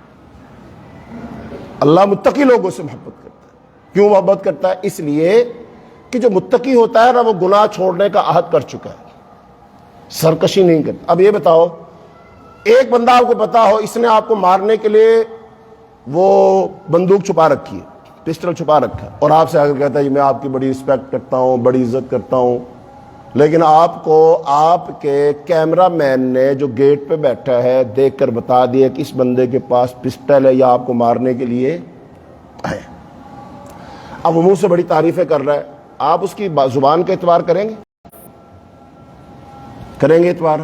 اللہ متقی لوگوں سے محبت کرتا ہے۔ کیوں محبت کرتا ہے؟ اس لیے کہ جو متقی ہوتا ہے نا، وہ گناہ چھوڑنے کا عہد کر چکا ہے، سرکشی نہیں کرتا۔ اب یہ بتاؤ، ایک بندہ آپ کو پتا ہو اس نے آپ کو مارنے کے لیے وہ بندوق چھپا رکھی ہے، پسٹل چھپا رکھا ہے، اور آپ سے آگے کہتا ہے میں آپ کی بڑی رسپیکٹ کرتا ہوں، بڑی عزت کرتا ہوں، لیکن آپ کو آپ کے کیمرہ مین نے جو گیٹ پہ بیٹھا ہے دیکھ کر بتا دیا کہ اس بندے کے پاس پسٹل ہے یا آپ کو مارنے کے لیے ہے۔ اب وہ منہ سے بڑی تعریفیں کر رہا ہے، آپ اس کی زبان کا اعتبار کریں گے؟ کریں گے اعتبار؟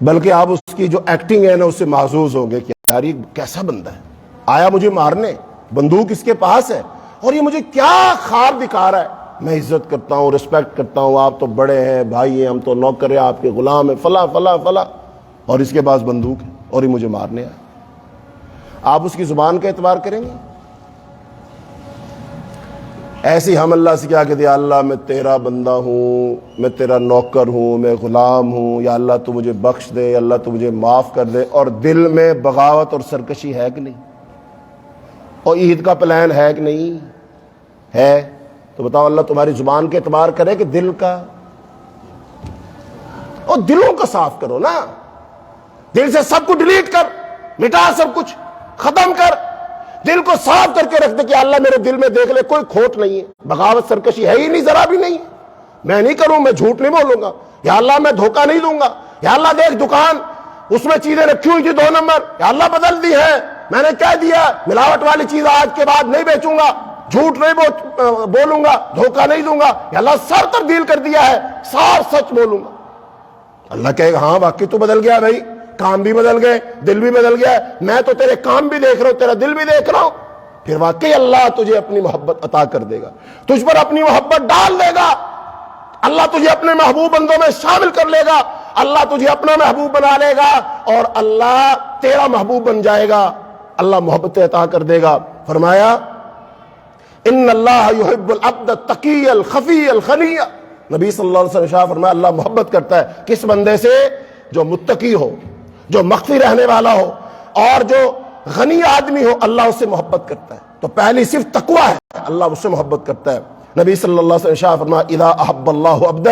بلکہ آپ اس کی جو ایکٹنگ ہے نا اس سے محظوظ ہوں گے کہ یار یہ کیسا بندہ ہے، آیا مجھے مارنے، بندوق اس کے پاس ہے، اور یہ مجھے کیا خواب دکھا رہا ہے، میں عزت کرتا ہوں، رسپیکٹ کرتا ہوں، آپ تو بڑے ہیں، بھائی ہیں، ہم تو نوکر ہیں، آپ کے غلام ہیں، فلاں فلاں فلاں، اور اس کے پاس بندوق ہے اور یہ مجھے مارنے آیا۔ آپ اس کی زبان کا اعتبار کریں گے؟ ایسے ہم اللہ سے کیا کہتے ہیں؟ اللہ میں تیرا بندہ ہوں، میں تیرا نوکر ہوں، میں غلام ہوں، یا اللہ تو مجھے بخش دے، اللہ تو مجھے معاف کر دے، اور دل میں بغاوت اور سرکشی ہے کہ نہیں؟ اور عید کا پلان ہے کہ نہیں ہے؟ تو بتاؤ اللہ تمہاری زبان کے اعتبار کرے کہ دل کا؟ اور دلوں کا صاف کرو نا، دل سے سب کو ڈیلیٹ کر، مٹا، سب کچھ ختم کر، دل کو صاف کر کے رکھ دے کہ اللہ میرے دل میں دیکھ لے کوئی کھوٹ نہیں ہے، بغاوت سرکشی ہے ہی نہیں، ذرا بھی نہیں، میں نہیں کروں، میں جھوٹ نہیں بولوں گا، یا اللہ میں دھوکہ نہیں دوں گا، یا اللہ دیکھ دکان اس میں چیزیں رکھی ہوئی تھی 2 نمبر، یا اللہ بدل دی ہے، میں نے کہہ دیا ملاوٹ والی چیز آج کے بعد نہیں بیچوں گا، جھوٹ نہیں بولوں گا، دھوکہ نہیں دوں گا، یا اللہ سر تبدیل کر دیا ہے، صاف سچ بولوں گا۔ اللہ کہے گا ہاں واقعی تو بدل گیا بھائی، کام بھی بدل گئے، دل بھی بدل گیا، میں تو تیرے کام بھی دیکھ رہا ہوں، تیرا دل بھی دیکھ رہا ہوں۔ پھر واقعی اللہ تجھے اپنی محبت عطا کر دے گا، تجھ پر اپنی محبت ڈال دے گا، اللہ تجھے اپنے محبوب بندوں میں شامل کر لے گا، اللہ تجھے اپنا محبوب بنا لے گا، اور اللہ تیرا محبوب بن جائے گا، اللہ محبت عطا کر دے گا۔ فرمایا ان اللہ یحب العبد التقی الخفی الخنی، نبی صلی اللہ علیہ وسلم فرمایا اللہ محبت کرتا ہے کس بندے سے؟ جو متقی ہو، جو مخفی رہنے والا ہو اور جو غنی آدمی ہو، اللہ اس سے محبت کرتا ہے۔ تو پہلی صرف تقویٰ ہے، اللہ اس سے محبت کرتا ہے۔ نبی صلی اللہ علیہ وسلم ارشاد فرمایا اذا احب اللہ عبدا،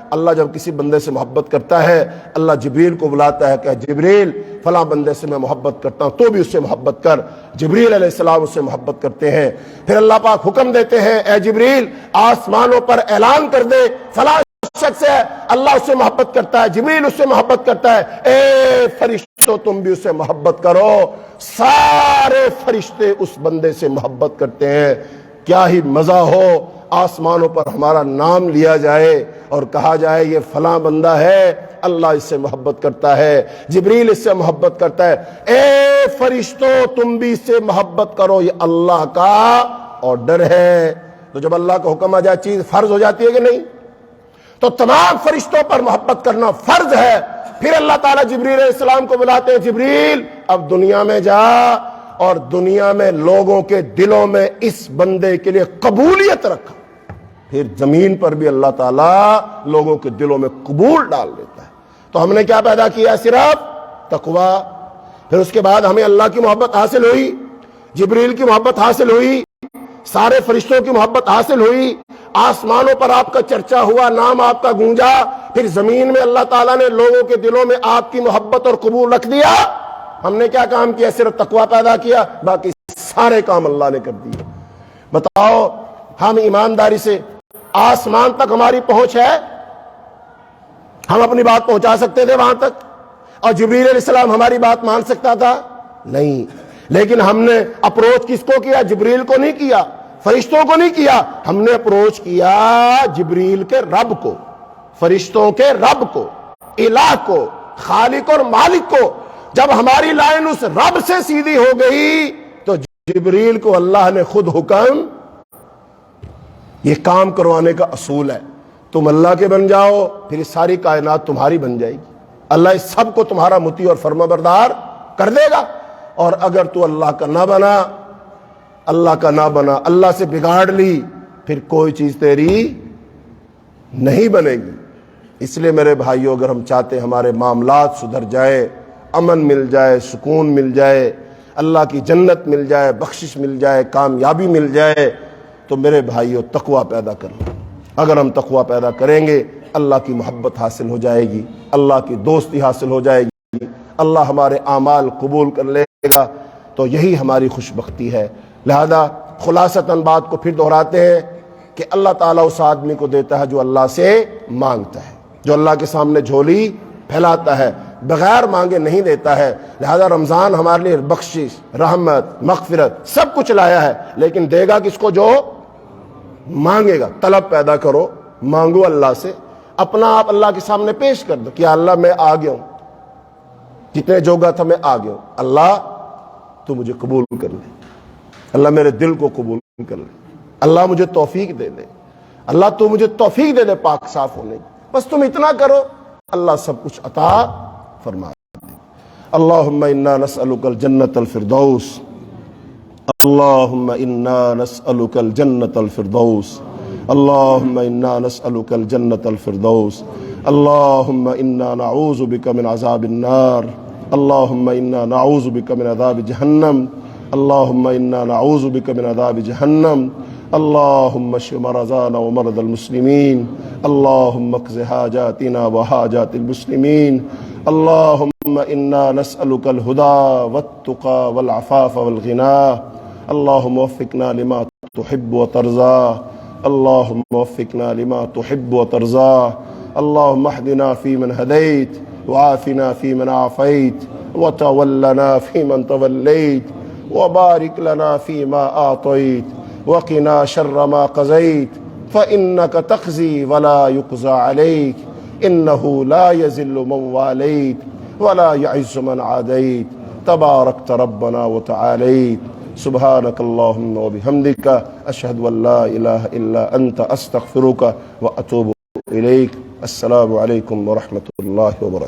اللہ جب کسی بندے سے محبت کرتا ہے، اللہ جبریل کو بلاتا ہے کہ جبریل فلاں بندے سے میں محبت کرتا ہوں، تو بھی اس سے محبت کر۔ جبریل علیہ السلام اس سے محبت کرتے ہیں۔ پھر اللہ پاک حکم دیتے ہیں اے جبریل آسمانوں پر اعلان کر دے فلاں شخص ہے، اللہ اس سے محبت کرتا ہے، جبریل اس سے محبت کرتا ہے، اے فرشتوں تم بھی اس سے محبت کرو۔ سارے فرشتے اس بندے سے محبت کرتے ہیں۔ کیا ہی مزہ ہو آسمانوں پر ہمارا نام لیا جائے اور کہا جائے یہ فلاں بندہ ہے، اللہ اس سے محبت کرتا ہے، جبریل اس سے محبت کرتا ہے، اے فرشتوں تم بھی اس سے محبت کرو، یہ اللہ کا آرڈر ہے۔ تو جب اللہ کا حکم آ جائے چیز فرض ہو جاتی ہے کہ نہیں؟ تو تمام فرشتوں پر محبت کرنا فرض ہے۔ پھر اللہ تعالیٰ جبریل علیہ السلام کو بلاتے ہیں، جبریل اب دنیا میں جا اور دنیا میں لوگوں کے دلوں میں اس بندے کے لیے قبولیت رکھا۔ پھر زمین پر بھی اللہ تعالیٰ لوگوں کے دلوں میں قبول ڈال دیتا ہے۔ تو ہم نے کیا پیدا کیا؟ صرف تقویٰ۔ پھر اس کے بعد ہمیں اللہ کی محبت حاصل ہوئی، جبریل کی محبت حاصل ہوئی، سارے فرشتوں کی محبت حاصل ہوئی، آسمانوں پر آپ کا چرچا ہوا، نام آپ کا گونجا، پھر زمین میں اللہ تعالیٰ نے لوگوں کے دلوں میں آپ کی محبت اور قبول رکھ دیا۔ ہم نے کیا کام کیا؟ صرف تقویٰ پیدا کیا، باقی سارے کام اللہ نے کر دیے۔ بتاؤ ہم ایمانداری سے آسمان تک ہماری پہنچ ہے؟ ہم اپنی بات پہنچا سکتے تھے وہاں تک؟ اور جبریل علیہ السلام ہماری بات مان سکتا تھا؟ نہیں۔ لیکن ہم نے اپروچ کس کو کیا؟ جبریل کو نہیں کیا، فرشتوں کو نہیں کیا، ہم نے اپروچ کیا جبریل کے رب کو، فرشتوں کے رب کو، الہ کو، خالق اور مالک کو۔ جب ہماری لائن اس رب سے سیدھی ہو گئی تو جبریل کو اللہ نے خود حکم، یہ کام کروانے کا اصول ہے، تم اللہ کے بن جاؤ، پھر ساری کائنات تمہاری بن جائے گی، اللہ اس سب کو تمہارا مطیع اور فرما بردار کر دے گا۔ اور اگر تو اللہ کا نہ بنا، اللہ کا نہ بنا، اللہ سے بگاڑ لی، پھر کوئی چیز تیری نہیں بنے گی۔ اس لیے میرے بھائیوں، اگر ہم چاہتے ہیں ہمارے معاملات سدھر جائے، امن مل جائے، سکون مل جائے، اللہ کی جنت مل جائے، بخشش مل جائے، کامیابی مل جائے، تو میرے بھائیوں تقویٰ پیدا کرنا۔ اگر ہم تقویٰ پیدا کریں گے، اللہ کی محبت حاصل ہو جائے گی، اللہ کی دوستی حاصل ہو جائے گی، اللہ ہمارے اعمال قبول کر لے گا، تو یہی ہماری خوش بختی ہے۔ لہذا خلاصتاً بات کو پھر دہراتے ہیں کہ اللہ تعالیٰ اس آدمی کو دیتا ہے جو اللہ سے مانگتا ہے، جو اللہ کے سامنے جھولی پھیلاتا ہے، بغیر مانگے نہیں دیتا ہے۔ لہذا رمضان ہمارے لیے بخشش، رحمت، مغفرت سب کچھ لایا ہے، لیکن دے گا کس کو؟ جو مانگے گا۔ طلب پیدا کرو، مانگو اللہ سے، اپنا آپ اللہ کے سامنے پیش کر دو کہ اللہ میں آ گیا ہوں، جتنے جوگا تھا میں آ گیا ہوں، اللہ تو مجھے قبول کر لے، اللہ میرے دل کو قبول کر لے، اللہ مجھے توفیق دے دے، اللہ تو مجھے توفیق دے دے پاک صاف ہونے کی، بس تم اتنا کرو، اللہ سب کچھ عطا فرما دے۔ اللہم انا نسألک الجنت الفردوس، اللہم انا نسألک الجنت الفردوس، اللہم انا نسألک الجنت الفردوس، اللہم انا نعوذ بک من عذاب النار، اللہم انا نعوذ بک من عذاب جہنم، اللہم انا نعوذ بک من عذاب جہنم، اللہم اشف مرضانا ومرضى المسلمین، اللہم اقض حاجاتنا وحاجات المسلمین، اللہم انا نسألک الہدى والتقى والعفاف والغنى، اللہم وفقنا لما تحب وترضى، اللہم وفقنا لما تحب وترضى، اللہم اهدنا فيمن هديت وعافنا فيمن عافيت وتولنا فيمن توليت وبارك لنا فيما أعطيت وقنا شر ما قضيت فإنك تقضي ولا يقضى عليك إنه لا يذل من واليت ولا يعز من عاديت تباركت ربنا وتعاليت سبحانك اللهم وبحمدك أشهد أن لا إله إلا أنت أستغفرك وأتوب إليك۔ السلام عليكم ورحمة الله وبركاته۔